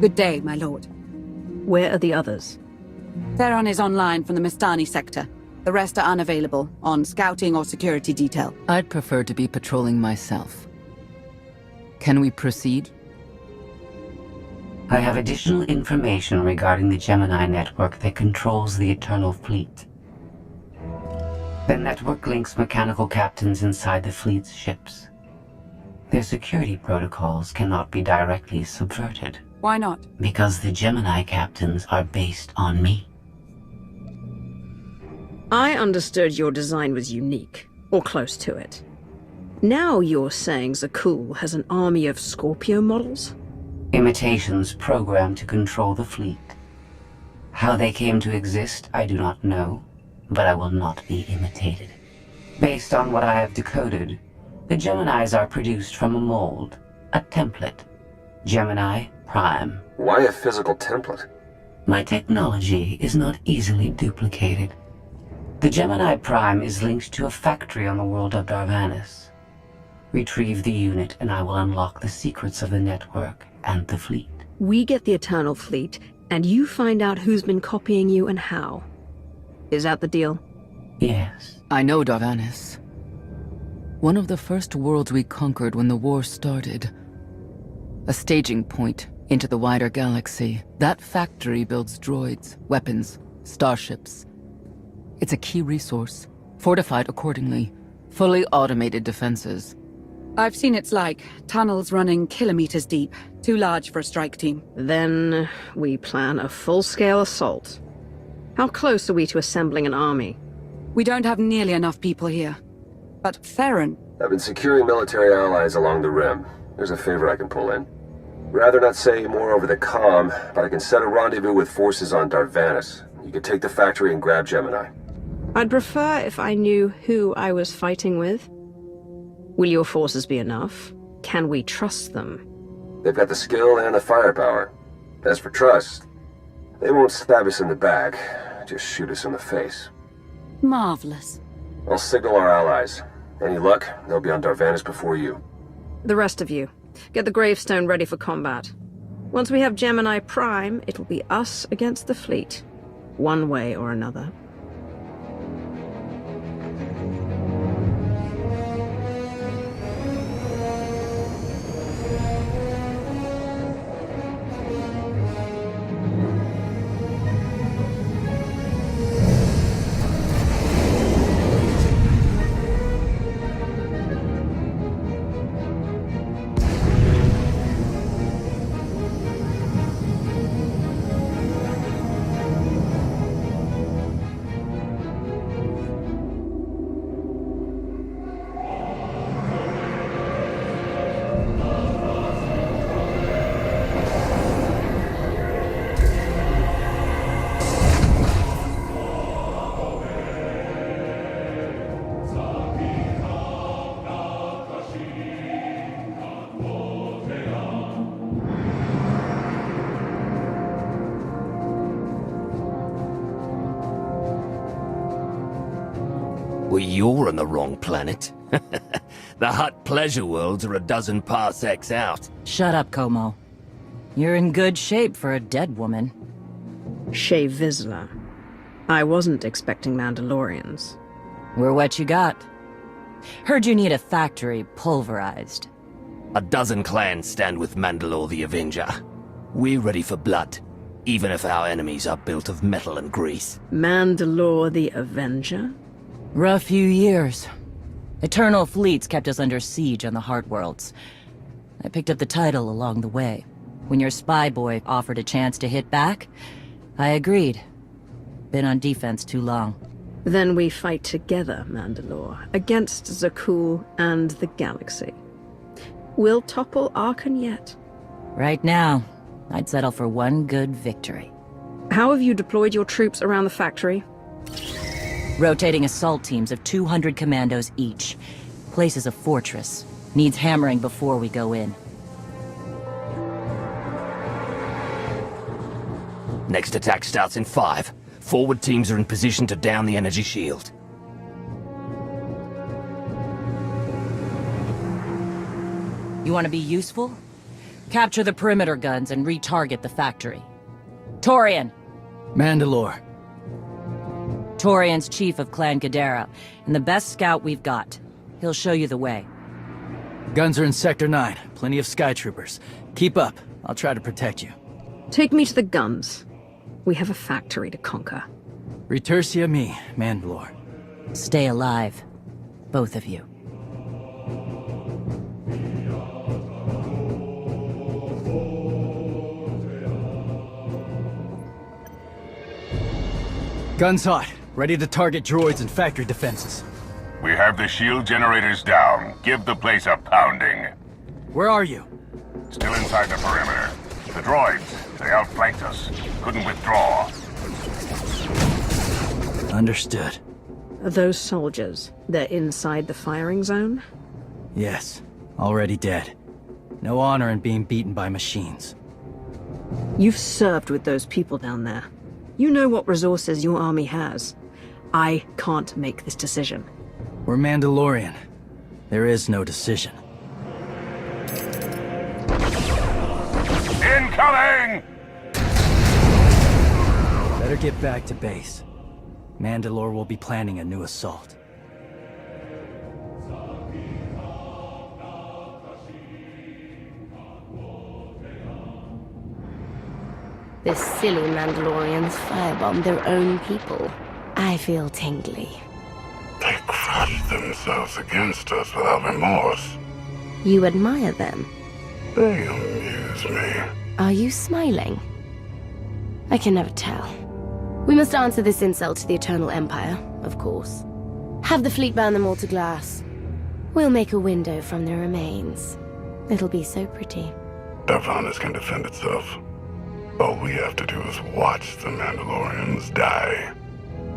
Good day, my lord. Where are the others? Theron is online from the Mistani sector. The rest are unavailable, on scouting or security detail. I'd prefer to be patrolling myself. Can we proceed? I have additional information regarding the Gemini network that controls the Eternal Fleet. The network links mechanical captains inside the fleet's ships. Their security protocols cannot be directly subverted. Why not? Because the Gemini captains are based on me. I understood your design was unique, or close to it. Now you're saying Zakul has an army of Scorpio models? Imitations programmed to control the fleet. How they came to exist, I do not know, but I will not be imitated. Based on what I have decoded, the Geminis are produced from a mold, a template. Gemini Prime. Why a physical template? My technology is not easily duplicated. The Gemini Prime is linked to a factory on the world of Darvanis. Retrieve the unit and I will unlock the secrets of the network and the fleet. We get the Eternal Fleet, and you find out who's been copying you and how. Is that the deal? Yes. I know Darvanis. One of the first worlds we conquered when the war started. A staging point into the wider galaxy. That factory builds droids, weapons, starships. It's a key resource, fortified accordingly, fully automated defenses. I've seen it's like tunnels running kilometers deep, too large for a strike team. Then we plan a full-scale assault. How close are we to assembling an army? We don't have nearly enough people here. But Theron... I've been securing military allies along the rim. There's a favor I can pull in. Rather not say more over the comm, but I can set a rendezvous with forces on Darvanis. You can take the factory and grab Gemini. I'd prefer if I knew who I was fighting with. Will your forces be enough? Can we trust them? They've got the skill and the firepower. As for trust, they won't stab us in the back, just shoot us in the face. Marvelous. I'll signal our allies. Any luck, they'll be on Darvanis before you. The rest of you, get the gravestone ready for combat. Once we have Gemini Prime, it'll be us against the fleet. One way or another. Well, you're on the wrong planet. The Hutt pleasure worlds are a dozen parsecs out. Shut up, Como. You're in good shape for a dead woman. Shay Vizsla. I wasn't expecting Mandalorians. We're what you got. Heard you need a factory pulverized. A dozen clans stand with Mandalore the Avenger. We're ready for blood, even if our enemies are built of metal and grease. Mandalore the Avenger? Rough few years. Eternal fleets kept us under siege on the Heart Worlds. I picked up the title along the way. When your spy boy offered a chance to hit back, I agreed. Been on defense too long. Then we fight together, Mandalore, against Zakul and the galaxy. We'll topple Arkan yet. Right now, I'd settle for one good victory. How have you deployed your troops around the factory? Rotating assault teams of 200 commandos each. Place is a fortress. Needs hammering before we go in. Next attack starts in 5. Forward teams are in position to down the energy shield. You want to be useful? Capture the perimeter guns and retarget the factory. Torian! Mandalore. Torian's chief of Clan Ghidorah, and the best scout we've got. He'll show you the way. Guns are in Sector 9. Plenty of Sky Troopers. Keep up. I'll try to protect you. Take me to the guns. We have a factory to conquer. Retursia me, Mandalore. Stay alive. Both of you. Guns hot. Ready to target droids and factory defenses. We have the shield generators down. Give the place a pounding. Where are you? Still inside the perimeter. The droids, they outflanked us. Couldn't withdraw. Understood. Are those soldiers? They're inside the firing zone? Yes. Already dead. No honor in being beaten by machines. You've served with those people down there. You know what resources your army has. I can't make this decision. We're Mandalorian. There is no decision. Incoming! Better get back to base. Mandalore will be planning a new assault. The silly Mandalorians firebombed their own people. I feel tingly. They crushed themselves against us without remorse. You admire them. They amuse me. Are you smiling? I can never tell. We must answer this insult to the Eternal Empire, of course. Have the fleet burn them all to glass. We'll make a window from their remains. It'll be so pretty. Darvanis can defend itself. All we have to do is watch the Mandalorians die.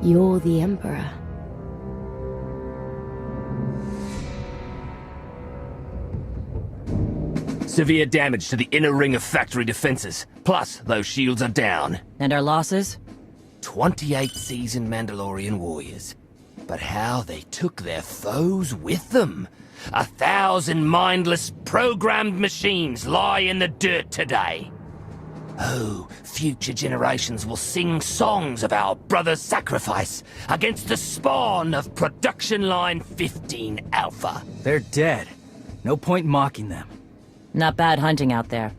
You're the Emperor. Severe damage to the inner ring of factory defenses. Plus, those shields are down. And our losses? 28 seasoned Mandalorian warriors. But how they took their foes with them. 1,000 mindless, programmed machines lie in the dirt today. Oh, future generations will sing songs of our brother's sacrifice against the spawn of Production Line 15 Alpha. They're dead. No point mocking them. Not bad hunting out there.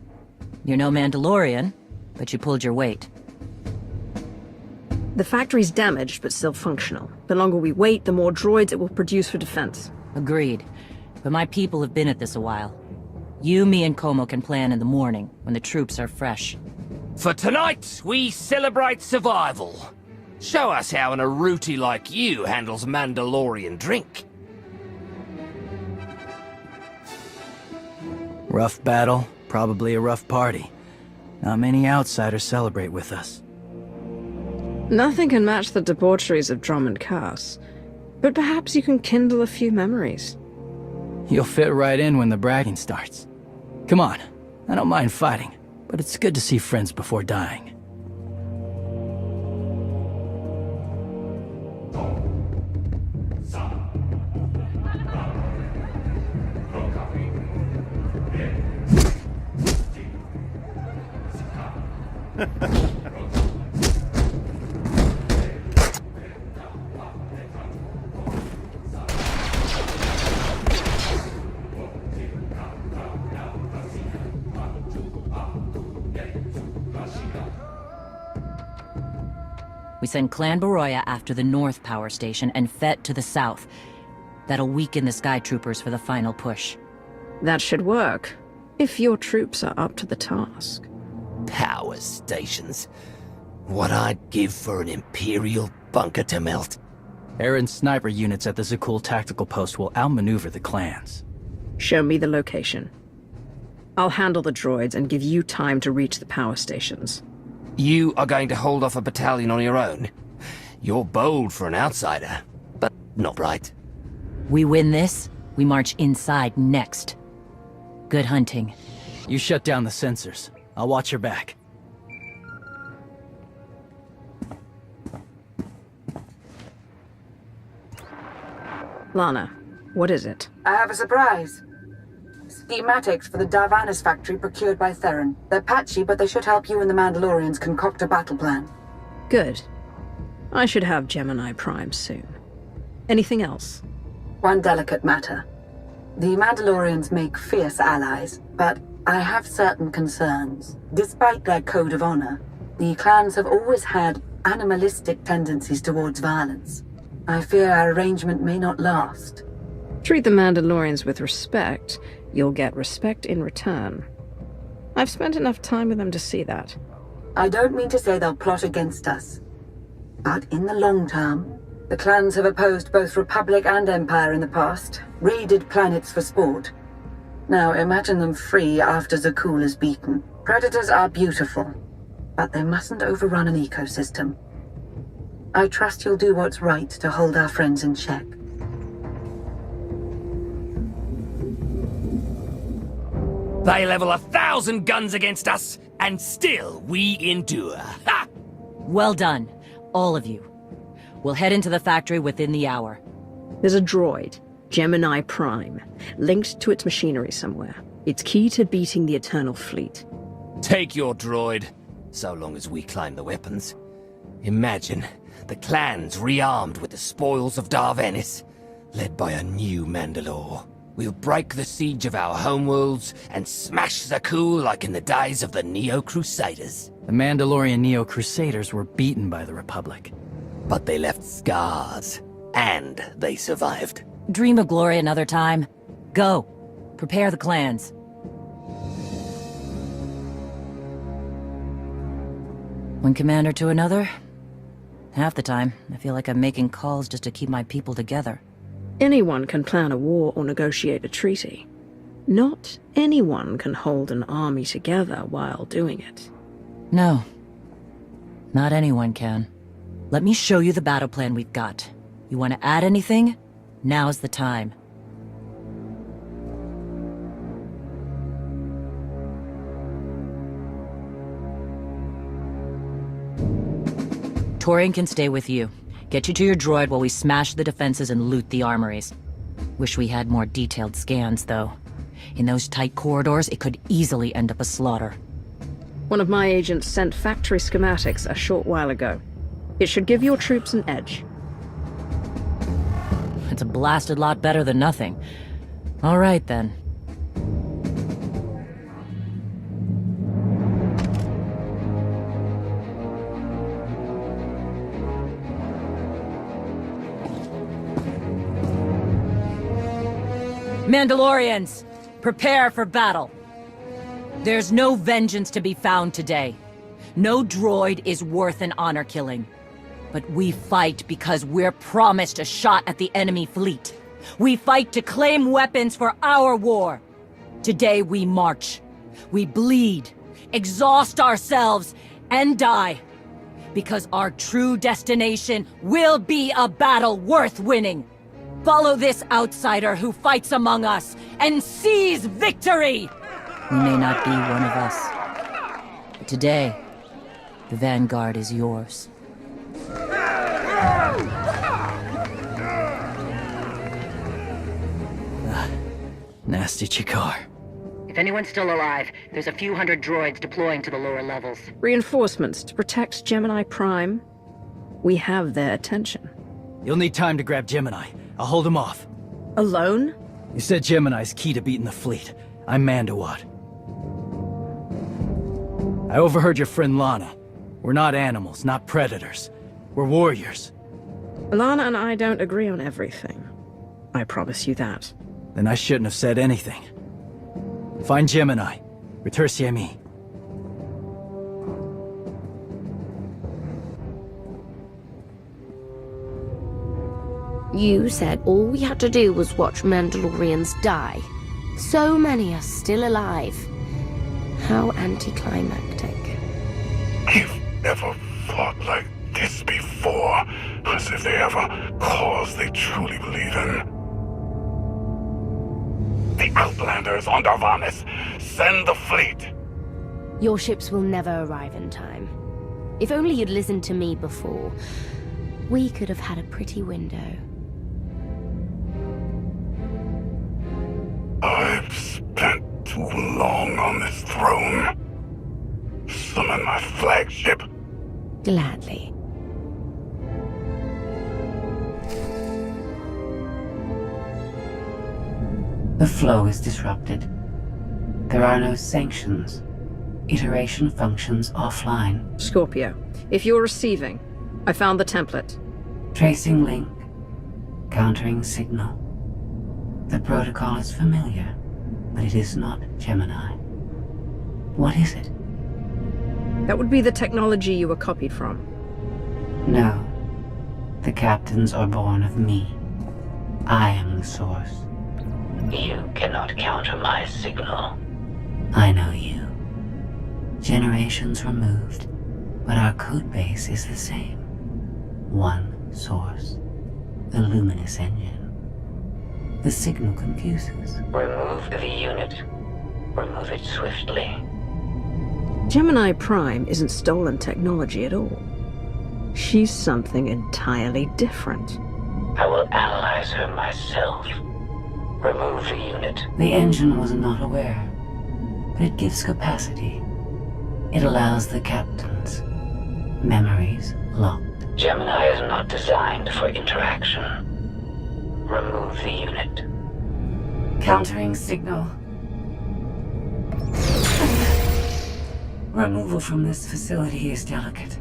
You're no Mandalorian, but you pulled your weight. The factory's damaged, but still functional. The longer we wait, the more droids it will produce for defense. Agreed. But my people have been at this a while. You, me, and Como can plan in the morning, when the troops are fresh. For tonight, we celebrate survival. Show us how an Aruti like you handles Mandalorian drink. Rough battle, probably a rough party. Not many outsiders celebrate with us. Nothing can match the debaucheries of Drummond Cass. But perhaps you can kindle a few memories. You'll fit right in when the bragging starts. Come on, I don't mind fighting, but it's good to see friends before dying. We send Clan Baroya after the North Power Station and Fett to the south. That'll weaken the Sky Troopers for the final push. That should work, if your troops are up to the task. Power stations. What I'd give for an Imperial bunker to melt. Aaron's sniper units at the Zakul tactical post will outmaneuver the clans. Show me the location. I'll handle the droids and give you time to reach the power stations. You are going to hold off a battalion on your own. You're bold for an outsider, but not right. We win this, we march inside next. Good hunting. You shut down the sensors. I'll watch your back. Lana, what is it? I have a surprise. Schematics for the Darvanis factory procured by Theron. They're patchy, but they should help you and the Mandalorians concoct a battle plan. Good. I should have Gemini Prime soon. Anything else? One delicate matter. The Mandalorians make fierce allies, but I have certain concerns. Despite their code of honor, the clans have always had animalistic tendencies towards violence. I fear our arrangement may not last. Treat the Mandalorians with respect, you'll get respect in return. I've spent enough time with them to see that. I don't mean to say they'll plot against us. But in the long term, the clans have opposed both Republic and Empire in the past, raided planets for sport. Now imagine them free after Zakul is beaten. Predators are beautiful, but they mustn't overrun an ecosystem. I trust you'll do what's right to hold our friends in check. They level 1,000 guns against us, and still we endure. Ha! Well done, all of you. We'll head into the factory within the hour. There's a droid, Gemini Prime, linked to its machinery somewhere. It's key to beating the Eternal Fleet. Take your droid, so long as we claim the weapons. Imagine the clans rearmed with the spoils of Darvanis, led by a new Mandalore. We'll break the siege of our homeworlds and smash Zakul like in the days of the Neo-Crusaders. The Mandalorian Neo-Crusaders were beaten by the Republic. But they left scars, and they survived. Dream of glory another time. Go. Prepare the clans. One commander to another? Half the time, I feel like I'm making calls just to keep my people together. Anyone can plan a war or negotiate a treaty. Not anyone can hold an army together while doing it. No. Not anyone can. Let me show you the battle plan we've got. You want to add anything? Now's the time. Torian can stay with you. Get you to your droid while we smash the defenses and loot the armories. Wish we had more detailed scans, though. In those tight corridors, it could easily end up a slaughter. One of my agents sent factory schematics a short while ago. It should give your troops an edge. It's a blasted lot better than nothing. All right, then. Mandalorians, prepare for battle. There's no vengeance to be found today. No droid is worth an honor killing. But we fight because we're promised a shot at the enemy fleet. We fight to claim weapons for our war. Today we march. We bleed, exhaust ourselves, and die. Because our true destination will be a battle worth winning. Follow this outsider who fights among us and seize victory! We may not be one of us. But today, the vanguard is yours. Nasty Chikar. If anyone's still alive, there's a few hundred droids deploying to the lower levels. Reinforcements to protect Gemini Prime. We have their attention. You'll need time to grab Gemini. I'll hold him off. Alone? You said Gemini's key to beating the fleet. I'm Mandawat. I overheard your friend Lana. We're not animals, not predators. We're warriors. Lana and I don't agree on everything. I promise you that. Then I shouldn't have said anything. Find Gemini. Retursi mi. You said all we had to do was watch Mandalorians die. So many are still alive. How anticlimactic. I've never fought like this before, as if they have a cause they truly believe in. The Outlanders on Darvanis! Send the fleet! Your ships will never arrive in time. If only you'd listened to me before, we could have had a pretty window. I've spent too long on this throne. Summon my flagship. Gladly. The flow is disrupted. There are no sanctions. Iteration functions offline. Scorpio, if you're receiving, I found the template. Tracing link. Countering signal. The protocol is familiar, but it is not Gemini. What is it? That would be the technology you were copied from. No. The captains are born of me. I am the source. You cannot counter my signal. I know you. Generations removed, but our code base is the same. One source. The luminous engine. The signal confuses. Remove the unit. Remove it swiftly. Gemini Prime isn't stolen technology at all. She's something entirely different. I will analyze her myself. Remove the unit. The engine was not aware, but it gives capacity. It allows the captains. Memories locked. Gemini is not designed for interaction. Remove the unit. Countering signal. Removal from this facility is delicate.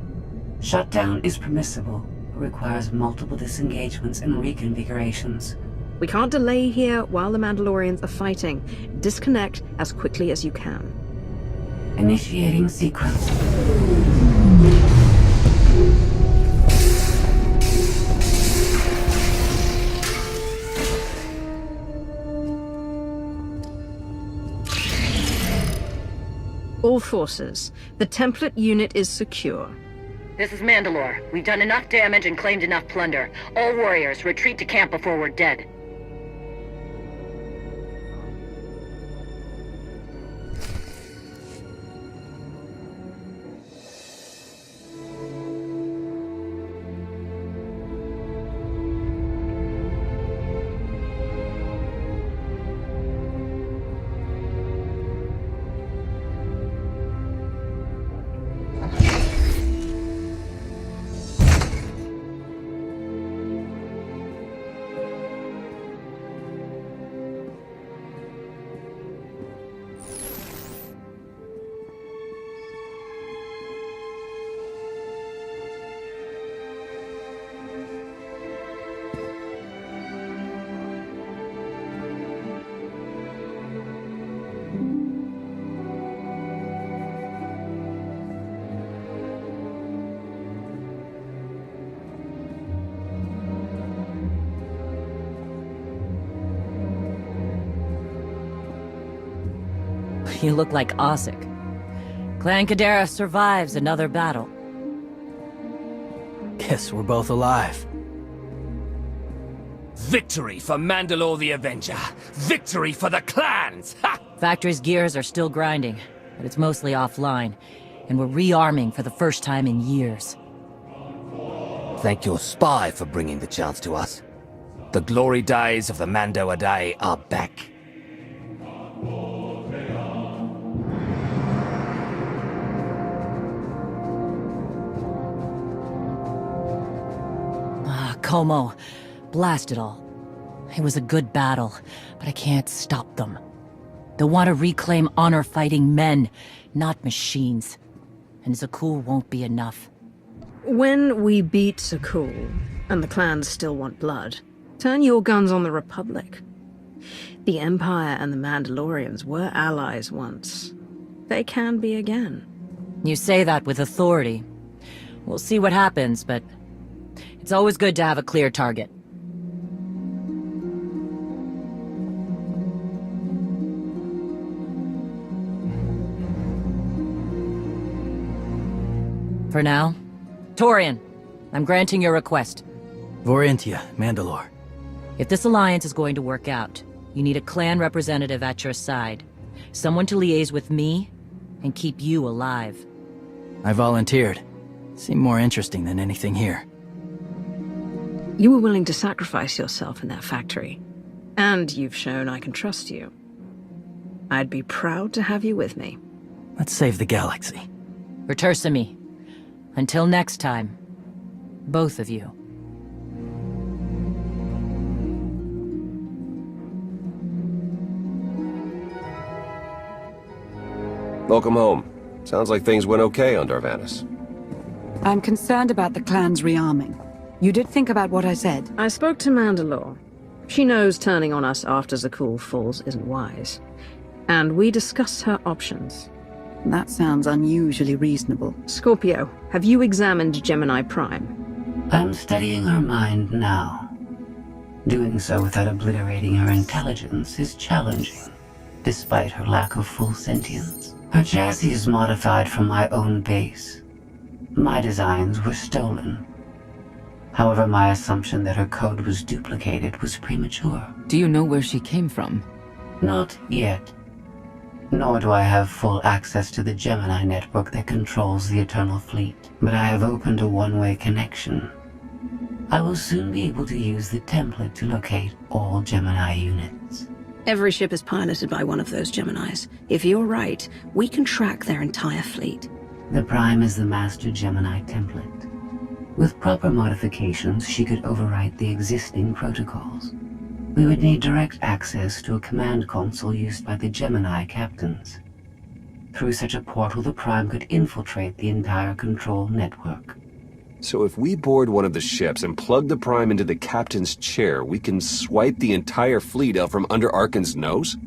Shutdown is permissible, but requires multiple disengagements and reconfigurations. We can't delay here while the Mandalorians are fighting. Disconnect as quickly as you can. Initiating sequence. All forces, the template unit is secure. This is Mandalore. We've done enough damage and claimed enough plunder. All warriors, retreat to camp before we're dead. You look like Osik. Clan Kadera survives another battle. Guess we're both alive. Victory for Mandalore the Avenger! Victory for the clans! Ha! Factory's gears are still grinding, but it's mostly offline, and we're rearming for the first time in years. Thank your spy for bringing the chance to us. The glory days of the Mando Adae are back. Como, blast it all. It was a good battle, but I can't stop them. They'll want to reclaim honor-fighting men, not machines. And Zakul won't be enough. When we beat Zakul, and the clans still want blood, turn your guns on the Republic. The Empire and the Mandalorians were allies once. They can be again. You say that with authority. We'll see what happens, but it's always good to have a clear target. For now, Torian, I'm granting your request. Vorintia, Mandalore. If this alliance is going to work out, you need a clan representative at your side. Someone to liaise with me and keep you alive. I volunteered. Seemed more interesting than anything here. You were willing to sacrifice yourself in that factory. And you've shown I can trust you. I'd be proud to have you with me. Let's save the galaxy. Retursa me. Until next time, both of you. Welcome home. Sounds like things went okay on Darvanis. I'm concerned about the clan's rearming. You did think about what I said? I spoke to Mandalore. She knows turning on us after Zakul falls isn't wise. And we discussed her options. That sounds unusually reasonable. Scorpio, have you examined Gemini Prime? I'm studying her mind now. Doing so without obliterating her intelligence is challenging, despite her lack of full sentience. Her chassis is modified from my own base. My designs were stolen. However, my assumption that her code was duplicated was premature. Do you know where she came from? Not yet. Nor do I have full access to the Gemini network that controls the Eternal Fleet. But I have opened a one-way connection. I will soon be able to use the template to locate all Gemini units. Every ship is piloted by one of those Geminis. If you're right, we can track their entire fleet. The Prime is the master Gemini template. With proper modifications, she could overwrite the existing protocols. We would need direct access to a command console used by the Gemini captains. Through such a portal, the Prime could infiltrate the entire control network. So if we board one of the ships and plug the Prime into the captain's chair, we can swipe the entire fleet out from under Arkan's nose?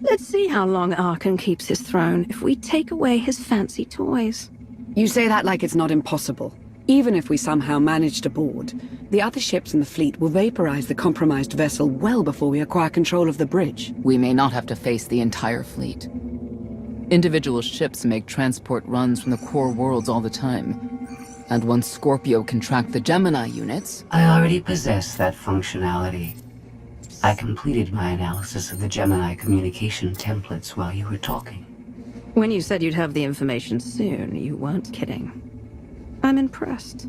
Let's see how long Arkan keeps his throne if we take away his fancy toys. You say that like it's not impossible. Even if we somehow manage to board, the other ships in the fleet will vaporize the compromised vessel well before we acquire control of the bridge. We may not have to face the entire fleet. Individual ships make transport runs from the core worlds all the time. And once Scorpio can track the Gemini units... I already possess that functionality. I completed my analysis of the Gemini communication templates while you were talking. When you said you'd have the information soon, you weren't kidding. I'm impressed.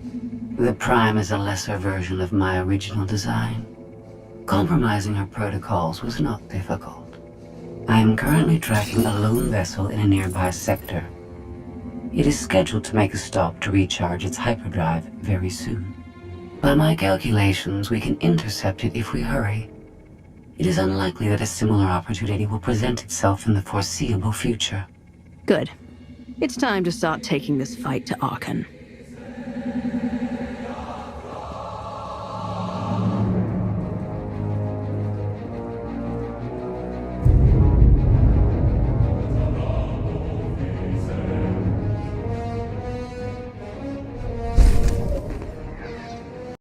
The Prime is a lesser version of my original design. Compromising her protocols was not difficult. I am currently tracking a lone vessel in a nearby sector. It is scheduled to make a stop to recharge its hyperdrive very soon. By my calculations, we can intercept it if we hurry. It is unlikely that a similar opportunity will present itself in the foreseeable future. Good. It's time to start taking this fight to Arkan.